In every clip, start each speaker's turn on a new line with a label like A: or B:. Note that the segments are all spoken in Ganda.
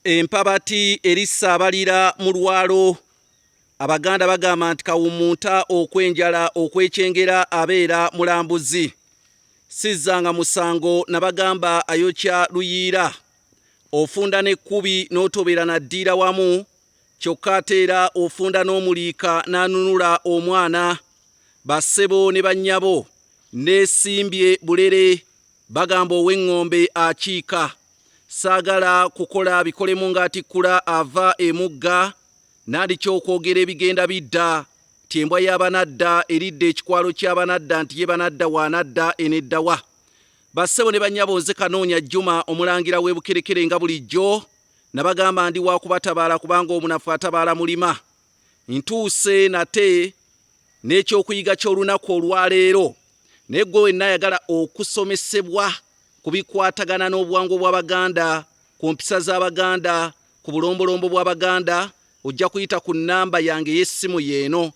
A: Empabati erisaabalira mu lwalo. Abaganda bagamba nti kawumunta okwenjala okwekyengera abeera mulambuzi. Sizzanga musango nabagamba ayokya luyiira. Ofunda n'ekkubi n'otobeera naddiira wamu. Kyokka ateera ofunda n'omuliika n'anunula omwana. Bassebo ne bannyabo neesimbye bulere bagamba ow'eŋŋombe akiika. Saagala kukola bikolemu ng'atikkula ava emugga. Nandiki okwogera ebigenda bidda. Tembwa y'abanadda eridde ekikwalo ky'abanadda nti ye banadda waanadda eneddawa. Bassebo ne bannyabo nze Kanoonya Juma omulangira w'e Bukerekere nga bulijjo. Nabagamba ndi wa kubatabaala kubanga omunafu atabaala mulima. Ntuuse nate n'ekyokuyiga ky'olunaku olwaleero. Naye ggwe wenna ayagala okusomesebwa ku bikwatagana n'obuwango bw'Abaganda, ku mpisa z'Abaganda, ku bulombolombo bw'Abaganda, ojja kuyita ku nnamba yange y'essimu yeeno.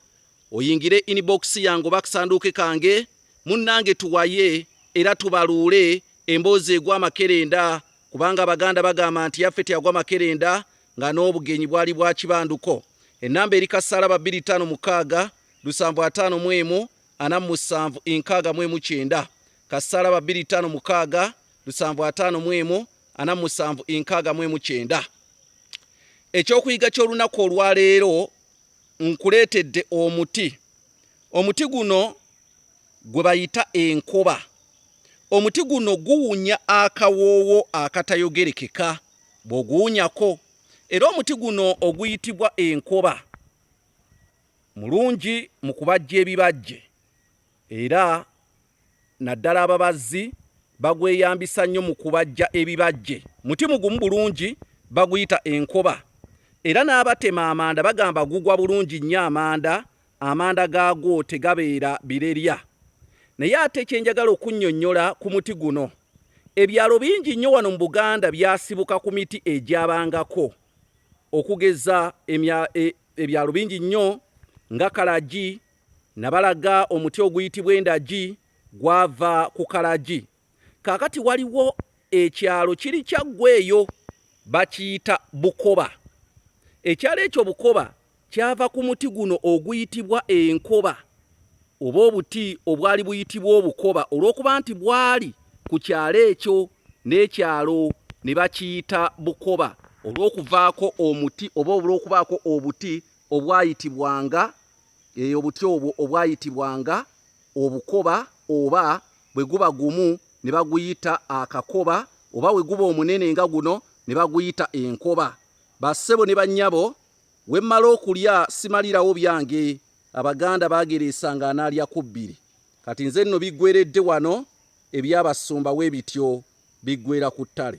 A: Oyingire inbox yange oba akasanduuke kange, munnange tuwaye era tubaluule emboozi egwa makerenda, kubanga Abaganda bagamba nti yaffe teyagwa makerenda nga n'obugenyi bwali bwa kibanduko. Ennamba eri kasaalaba 256 751 47 69. Kasaalaba 256 751 47 69. Ekyokuyiga ky'olunaku olwaleero nkuleetedde omuti. Omuti guno gwe bayita enkoba. Omuti guno guwunya akawoowo akatayogerekeka bw'oguwunyako. Era omuti guno oguyitibwa enkoba mulungi mu kubajja ebibajje. Era naddala ababazzi bagweyambisa nnyo mu kubajja ebibajje. Muti mugumu bulungi baguyita enkoba. Era n'abatema amanda bagamba gugwa bulungi nnyo amanda. Amanda gaagwo tegabeera birerya. Naye ate kyenjagala okunnyonnyola ku muti guno. Ebyalo bingi nnyo wano mu Buganda byasibuka ku miti egyabangako. Okugeza ebyalo bingi nnyo nga Kalagi, Nabalaga omuti oguyitibwa endagi gwava ku Kalagi. Kaakati waliwo ekyalo kiri kyaggweeyo bakiyita Bukoba. Ekyalo ekyo Bukoba kyava ku muti guno oguyitibwa enkoba oba obuti obwali buyitibwa obukoba olw'okuba nti bwali ku kyalo ekyo n'ekyalo ne bakiyita Bukoba olw'okuvaako omuti oba olw'okubaako obuti obwayitibwanga obuti obwo obwayitibwanga obukoba, oba bwe guba gumu ne baguyita akakoba, oba bwe guba omunene nga guno ne baguyita enkoba. Bassebo ne bannyabo wemmala okulya simalirawo byange. Abaganda baagereesanga anaalya ku bbiri. Kati nze nno biggweredde wano ebyabasumba we bityo biggwera ku ttale.